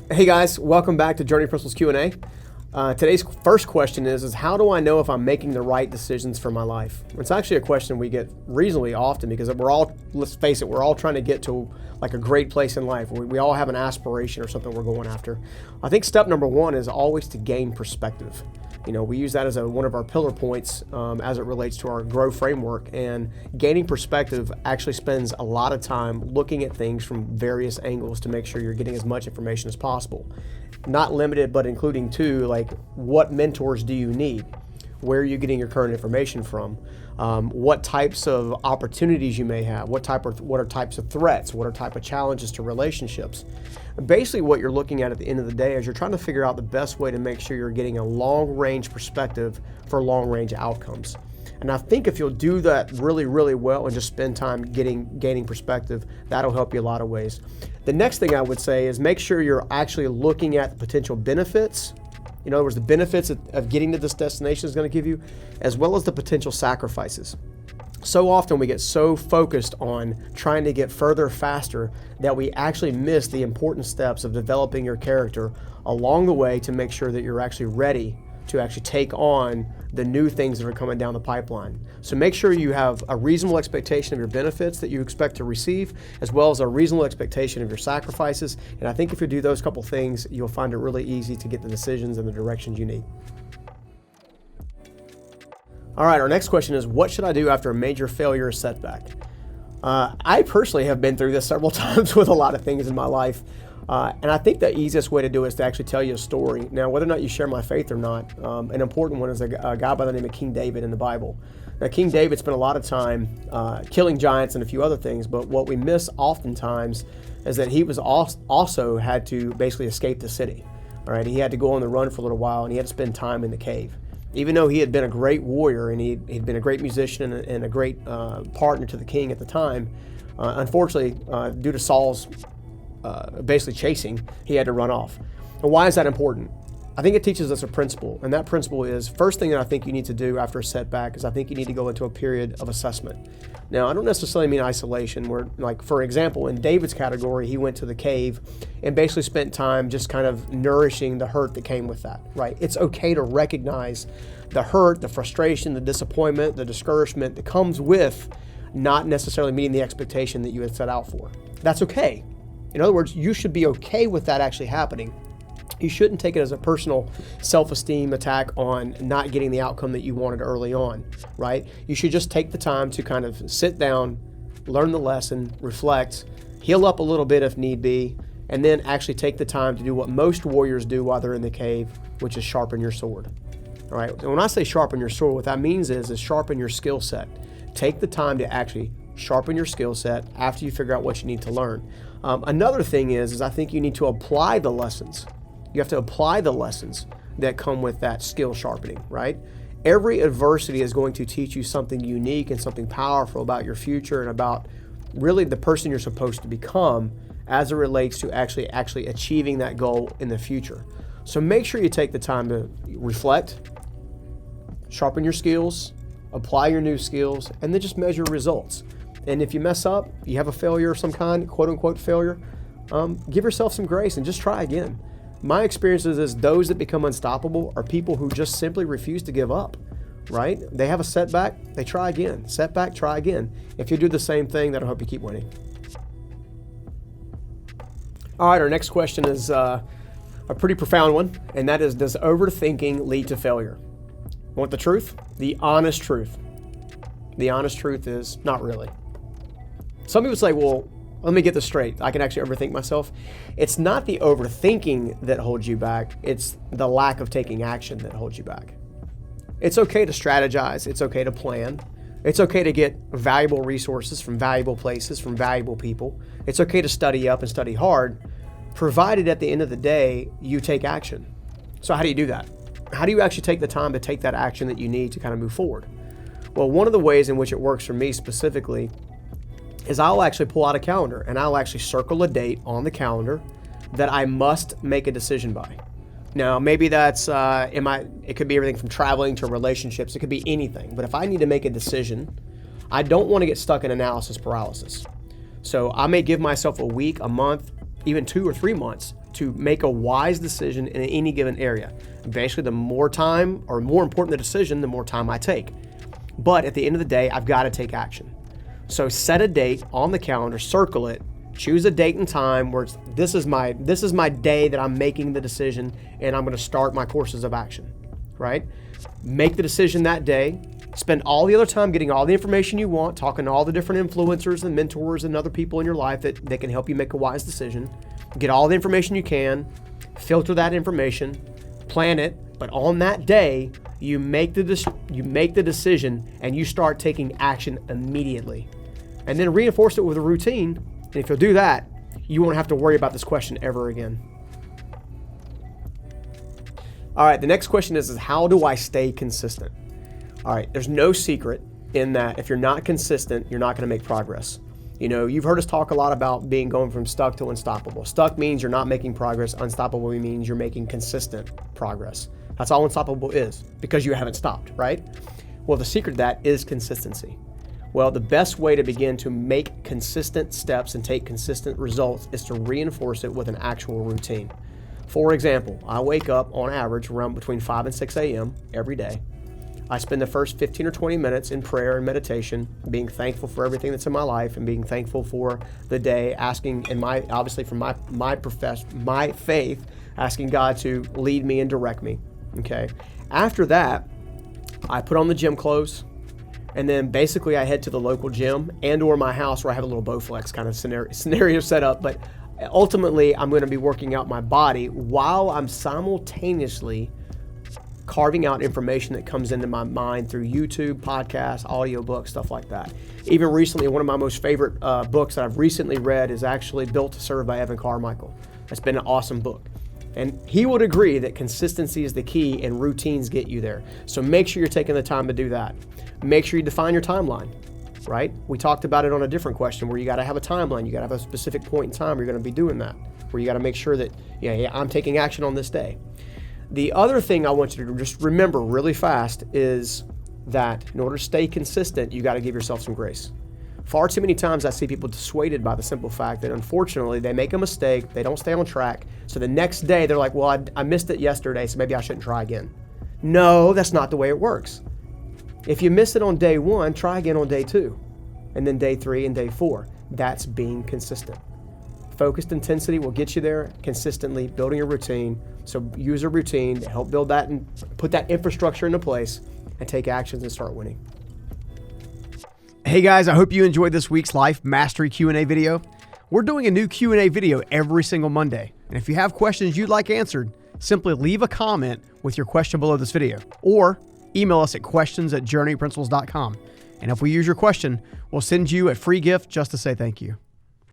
Hey guys, welcome back to Journey Principles Q&A. Today's first question is how do I know if I'm making the right decisions for my life? It's actually a question we get reasonably often because let's face it, we're all trying to get to like a great place in life. We all have an aspiration or something we're going after. I think step number one is always to gain perspective. We use that as one of our pillar points as it relates to our grow framework, and gaining perspective actually spends a lot of time looking at things from various angles to make sure you're getting as much information as possible. Not limited, but including too, like what mentors do you need? Where are you getting your current information from? What types of opportunities you may have? What are types of threats? What are type of challenges to relationships? Basically, what you're looking at the end of the day is you're trying to figure out the best way to make sure you're getting a long-range perspective for long-range outcomes. And I think if you'll do that really, really well and just spend time gaining perspective, that'll help you a lot of ways. The next thing I would say is make sure you're actually looking at the potential benefits. In other words, the benefits of getting to this destination is going to give you, as well as the potential sacrifices. So often we get so focused on trying to get further faster that we actually miss the important steps of developing your character along the way to make sure that you're actually ready to actually take on the new things that are coming down the pipeline. So make sure you have a reasonable expectation of your benefits that you expect to receive, as well as a reasonable expectation of your sacrifices. And I think if you do those couple things, you'll find it really easy to get the decisions and the directions you need. All right, our next question is, what should I do after a major failure or setback? I personally have been through this several times with a lot of things in my life. And I think the easiest way to do it is to actually tell you a story. Now, whether or not you share my faith or not, an important one is a guy by the name of King David in the Bible. Now, King David spent a lot of time killing giants and a few other things, but what we miss oftentimes is that he was also had to basically escape the city. All right, he had to go on the run for a little while, and he had to spend time in the cave. Even though he had been a great warrior and he'd been a great musician and a great partner to the king at the time, unfortunately, due to Saul's basically chasing, he had to run off. And why is that important? I think it teaches us a principle, and that principle is, first thing that I think you need to do after a setback is I think you need to go into a period of assessment. Now, I don't necessarily mean isolation, where, like, for example, in David's category, he went to the cave and basically spent time just kind of nourishing the hurt that came with that, right? It's okay to recognize the hurt, the frustration, the disappointment, the discouragement that comes with not necessarily meeting the expectation that you had set out for. That's okay. In other words, you should be okay with that actually happening. You shouldn't take it as a personal self-esteem attack on not getting the outcome that you wanted early on, right? You should just take the time to kind of sit down, learn the lesson, reflect, heal up a little bit if need be, and then actually take the time to do what most warriors do while they're in the cave, which is sharpen your sword. All right. And when I say sharpen your sword, what that means is sharpen your skill set. Take the time to actually sharpen your skill set after you figure out what you need to learn. Another thing is I think you need to apply the lessons. You have to apply the lessons that come with that skill sharpening, right? Every adversity is going to teach you something unique and something powerful about your future and about really the person you're supposed to become as it relates to actually achieving that goal in the future. So make sure you take the time to reflect, sharpen your skills, apply your new skills, and then just measure results. And if you mess up, you have a failure of some kind, quote unquote failure, give yourself some grace and just try again. My experience is those that become unstoppable are people who just simply refuse to give up, right? They have a setback, they try again. Setback, try again. If you do the same thing, that'll help you keep winning. All right, our next question is a pretty profound one, and that is, does overthinking lead to failure? Want the truth? The honest truth. The honest truth is not really. Some people say, well, let me get this straight. I can actually overthink myself. It's not the overthinking that holds you back. It's the lack of taking action that holds you back. It's okay to strategize. It's okay to plan. It's okay to get valuable resources from valuable places, from valuable people. It's okay to study up and study hard, provided at the end of the day, you take action. So how do you do that? How do you actually take the time to take that action that you need to kind of move forward? Well, one of the ways in which it works for me specifically is I'll actually pull out a calendar and I'll actually circle a date on the calendar that I must make a decision by. Now, maybe that's, it could be everything from traveling to relationships. It could be anything. But if I need to make a decision, I don't want to get stuck in analysis paralysis. So I may give myself a week, a month, even 2 or 3 months to make a wise decision in any given area. Basically, the more time, or more important the decision, the more time I take. But at the end of the day, I've got to take action. So set a date on the calendar, circle it, choose a date and time where this is my day that I'm making the decision, and I'm going to start my courses of action, right? Make the decision that day. Spend all the other time getting all the information you want, talking to all the different influencers and mentors and other people in your life that can help you make a wise decision. Get all the information you can, filter that information, plan it, but on that day, you make the decision and you start taking action immediately. And then reinforce it with a routine. And if you'll do that, you won't have to worry about this question ever again. All right, the next question is how do I stay consistent? All right, there's no secret in that if you're not consistent, you're not going to make progress. You know, you've heard us talk a lot about going from stuck to unstoppable. Stuck means you're not making progress. Unstoppable means you're making consistent progress. That's all unstoppable is, because you haven't stopped, right? Well, the secret to that is consistency. Well, the best way to begin to make consistent steps and take consistent results is to reinforce it with an actual routine. For example, I wake up on average around between 5 and 6 a.m. every day. I spend the first 15 or 20 minutes in prayer and meditation, being thankful for everything that's in my life and being thankful for the day, asking, and obviously from my faith, asking God to lead me and direct me. Okay. After that, I put on the gym clothes, and then basically I head to the local gym and/or my house where I have a little Bowflex kind of scenario set up. But ultimately, I'm going to be working out my body while I'm simultaneously carving out information that comes into my mind through YouTube, podcasts, audiobooks, stuff like that. Even recently, one of my most favorite books that I've recently read is actually Built to Serve by Evan Carmichael. It's been an awesome book. And he would agree that consistency is the key and routines get you there. So make sure you're taking the time to do that. Make sure you define your timeline, right? We talked about it on a different question where you got to have a timeline. You got to have a specific point in time you're going to be doing that, where you got to make sure that, yeah, I'm taking action on this day. The other thing I want you to just remember really fast is that in order to stay consistent, you got to give yourself some grace. Far too many times I see people dissuaded by the simple fact that unfortunately they make a mistake, they don't stay on track, so the next day they're like, well, I missed it yesterday, so maybe I shouldn't try again. No, that's not the way it works. If you miss it on day 1, try again on day 2, and then day 3 and day 4. That's being consistent. Focused intensity will get you there consistently, building a routine. So use a routine to help build that and put that infrastructure into place and take actions and start winning. Hey guys, I hope you enjoyed this week's Life Mastery Q&A video. We're doing a new Q&A video every single Monday. And if you have questions you'd like answered, simply leave a comment with your question below this video or email us at questions@journeyprinciples.com. And if we use your question, we'll send you a free gift just to say thank you.